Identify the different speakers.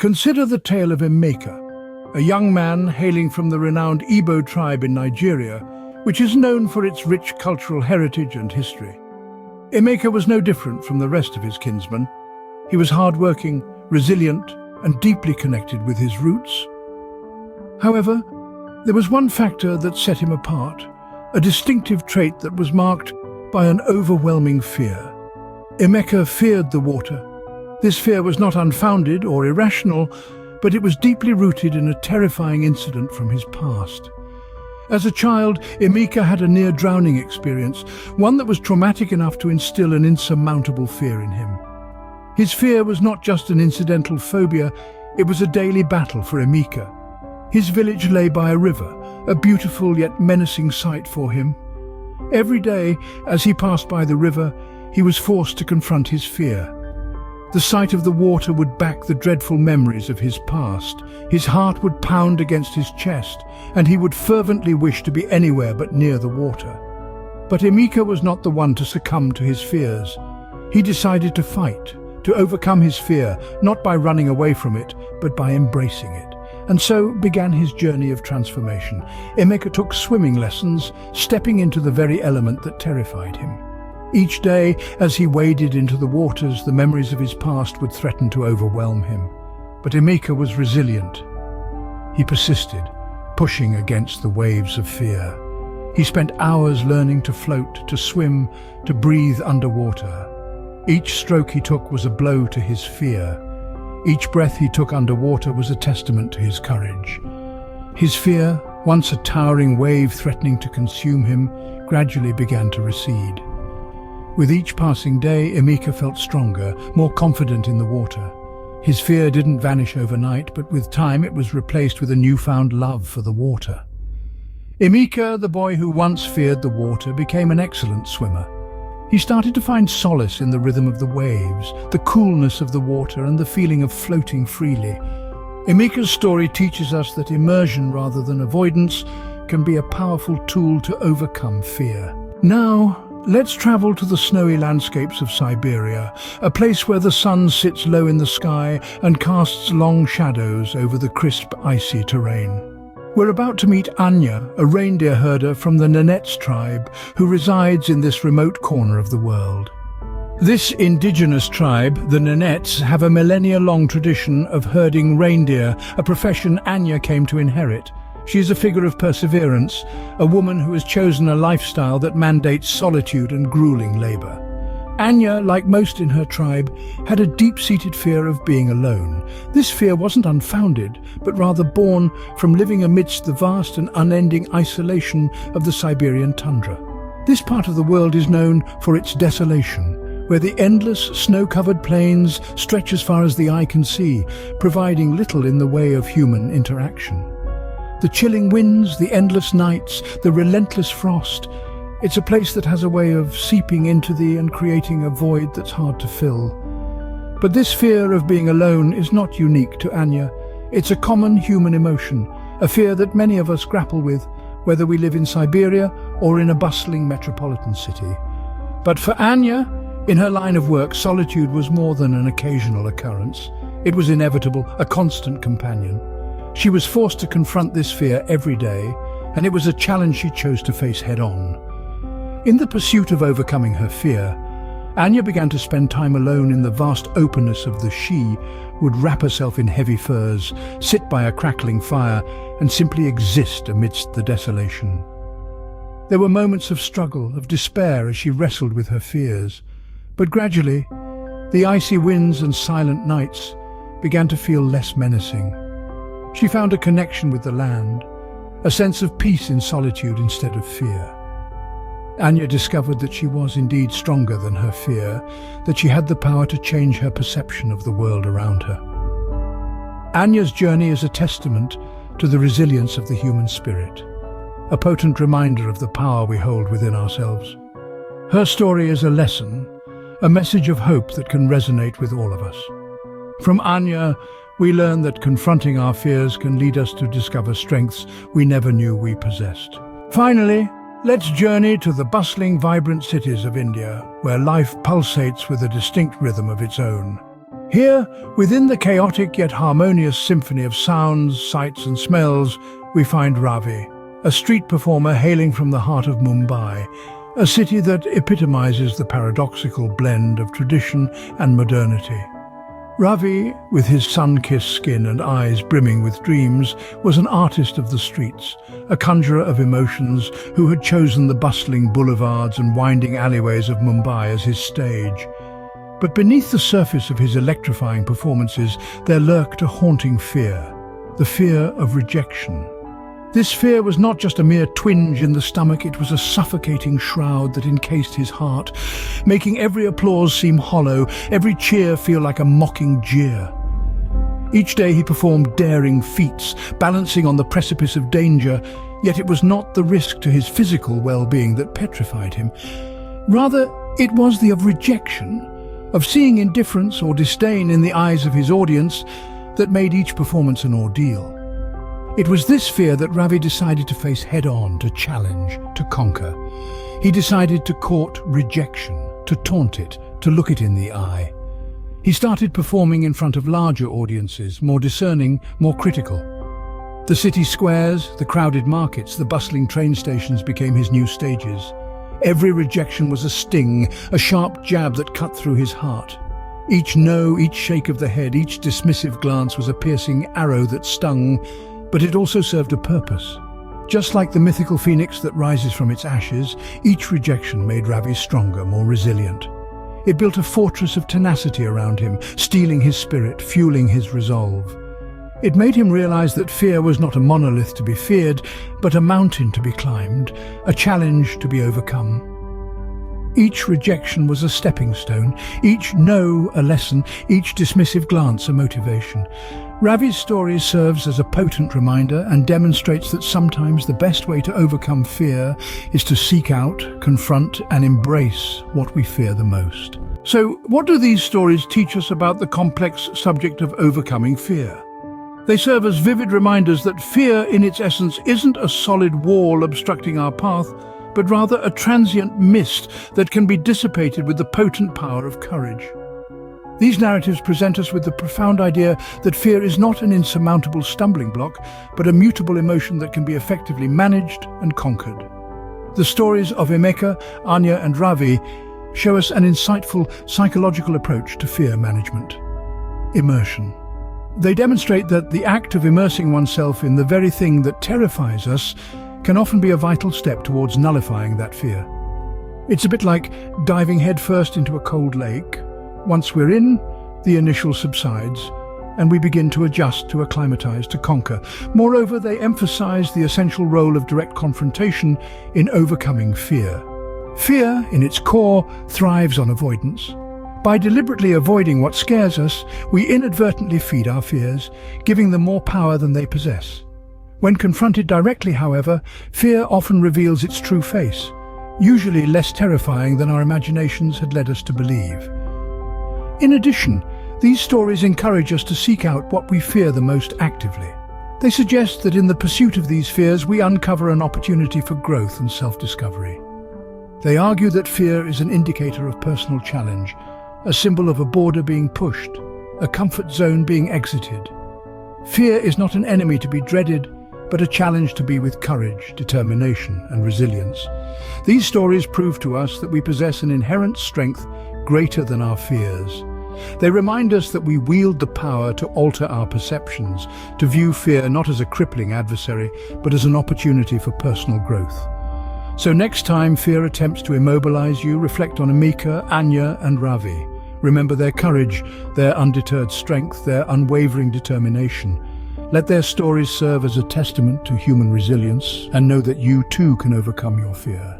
Speaker 1: Consider the tale of Emeka, a young man hailing from the renowned Igbo tribe in Nigeria, which is known for its rich cultural heritage and history. Emeka was no different from the rest of his kinsmen. He was hardworking, resilient, and deeply connected with his roots. However, there was one factor that set him apart, a distinctive trait that was marked by an overwhelming fear. Emeka feared the water. This fear was not unfounded or irrational, but it was deeply rooted in a terrifying incident from his past. As a child, Emeka had a near-drowning experience, one that was traumatic enough to instill an insurmountable fear in him. His fear was not just an incidental phobia, it was a daily battle for Emeka. His village lay by a river, a beautiful yet menacing sight for him. Every day, as he passed by the river, he was forced to confront his fear. The sight of the water would back the dreadful memories of his past. His heart would pound against his chest, and he would fervently wish to be anywhere but near the water. But Emeka was not the one to succumb to his fears. He decided to fight, to overcome his fear, not by running away from it, but by embracing it. And so began his journey of transformation. Emeka took swimming lessons, stepping into the very element that terrified him. Each day, as he waded into the waters, the memories of his past would threaten to overwhelm him. But Emeka was resilient. He persisted, pushing against the waves of fear. He spent hours learning to float, to swim, to breathe underwater. Each stroke he took was a blow to his fear. Each breath he took underwater was a testament to his courage. His fear, once a towering wave threatening to consume him, gradually began to recede. With each passing day, Emeka felt stronger, more confident in the water. His fear didn't vanish overnight, but with time it was replaced with a newfound love for the water. Emeka, the boy who once feared the water, became an excellent swimmer. He started to find solace in the rhythm of the waves, the coolness of the water, and the feeling of floating freely. Emeka's story teaches us that immersion rather than avoidance can be a powerful tool to overcome fear. Now, let's travel to the snowy landscapes of Siberia, a place where the sun sits low in the sky and casts long shadows over the crisp, icy terrain. We're about to meet Anya, a reindeer herder from the Nenets tribe, who resides in this remote corner of the world. This indigenous tribe, the Nenets, have a millennia-long tradition of herding reindeer, a profession Anya came to inherit. She is a figure of perseverance, a woman who has chosen a lifestyle that mandates solitude and grueling labor. Anya, like most in her tribe, had a deep-seated fear of being alone. This fear wasn't unfounded, but rather born from living amidst the vast and unending isolation of the Siberian tundra. This part of the world is known for its desolation, where the endless snow-covered plains stretch as far as the eye can see, providing little in the way of human interaction. The chilling winds, the endless nights, the relentless frost. It's a place that has a way of seeping into thee and creating a void that's hard to fill. But this fear of being alone is not unique to Anya. It's a common human emotion, a fear that many of us grapple with, whether we live in Siberia or in a bustling metropolitan city. But for Anya, in her line of work, solitude was more than an occasional occurrence. It was inevitable, a constant companion. She was forced to confront this fear every day, and it was a challenge she chose to face head-on. In the pursuit of overcoming her fear, Anya began to spend time alone in the vast openness of the she would wrap herself in heavy furs, sit by a crackling fire, and simply exist amidst the desolation. There were moments of struggle, of despair as she wrestled with her fears, but gradually, the icy winds and silent nights began to feel less menacing. She found a connection with the land, a sense of peace in solitude instead of fear. Anya discovered that she was indeed stronger than her fear, that she had the power to change her perception of the world around her. Anya's journey is a testament to the resilience of the human spirit, a potent reminder of the power we hold within ourselves. Her story is a lesson, a message of hope that can resonate with all of us. From Anya, we learn that confronting our fears can lead us to discover strengths we never knew we possessed. Finally, let's journey to the bustling, vibrant cities of India, where life pulsates with a distinct rhythm of its own. Here, within the chaotic yet harmonious symphony of sounds, sights and smells, we find Ravi, a street performer hailing from the heart of Mumbai, a city that epitomizes the paradoxical blend of tradition and modernity. Ravi, with his sun-kissed skin and eyes brimming with dreams, was an artist of the streets, a conjurer of emotions who had chosen the bustling boulevards and winding alleyways of Mumbai as his stage. But beneath the surface of his electrifying performances, there lurked a haunting fear, the fear of rejection. This fear was not just a mere twinge in the stomach, it was a suffocating shroud that encased his heart, making every applause seem hollow, every cheer feel like a mocking jeer. Each day he performed daring feats, balancing on the precipice of danger, yet it was not the risk to his physical well-being that petrified him. Rather, it was the of rejection, of seeing indifference or disdain in the eyes of his audience that made each performance an ordeal. It was this fear that Ravi decided to face head-on, to challenge, to conquer. He decided to court rejection, to taunt it, to look it in the eye. He started performing in front of larger audiences, more discerning, more critical. The city squares, the crowded markets, the bustling train stations became his new stages. Every rejection was a sting, a sharp jab that cut through his heart. Each no, each shake of the head, each dismissive glance was a piercing arrow that stung, but it also served a purpose. Just like the mythical phoenix that rises from its ashes, each rejection made Ravi stronger, more resilient. It built a fortress of tenacity around him, steeling his spirit, fueling his resolve. It made him realize that fear was not a monolith to be feared, but a mountain to be climbed, a challenge to be overcome. Each rejection was a stepping stone, each no a lesson, each dismissive glance a motivation. Ravi's story serves as a potent reminder and demonstrates that sometimes the best way to overcome fear is to seek out, confront and embrace what we fear the most. So, what do these stories teach us about the complex subject of overcoming fear? They serve as vivid reminders that fear in its essence isn't a solid wall obstructing our path, but rather a transient mist that can be dissipated with the potent power of courage. These narratives present us with the profound idea that fear is not an insurmountable stumbling block, but a mutable emotion that can be effectively managed and conquered. The stories of Emeka, Anya and Ravi show us an insightful psychological approach to fear management. Immersion. They demonstrate that the act of immersing oneself in the very thing that terrifies us can often be a vital step towards nullifying that fear. It's a bit like diving headfirst into a cold lake. Once we're in, the initial subsides, and we begin to adjust, to acclimatize, to conquer. Moreover, they emphasize the essential role of direct confrontation in overcoming fear. Fear, in its core, thrives on avoidance. By deliberately avoiding what scares us, we inadvertently feed our fears, giving them more power than they possess. When confronted directly, however, fear often reveals its true face, usually less terrifying than our imaginations had led us to believe. In addition, these stories encourage us to seek out what we fear the most actively. They suggest that in the pursuit of these fears, we uncover an opportunity for growth and self-discovery. They argue that fear is an indicator of personal challenge, a symbol of a border being pushed, a comfort zone being exited. Fear is not an enemy to be dreaded, but a challenge to be with courage, determination, and resilience. These stories prove to us that we possess an inherent strength greater than our fears. They remind us that we wield the power to alter our perceptions, to view fear not as a crippling adversary, but as an opportunity for personal growth. So next time fear attempts to immobilize you, reflect on Emeka, Anya, and Ravi. Remember their courage, their undeterred strength, their unwavering determination. Let their stories serve as a testament to human resilience, and know that you too can overcome your fear.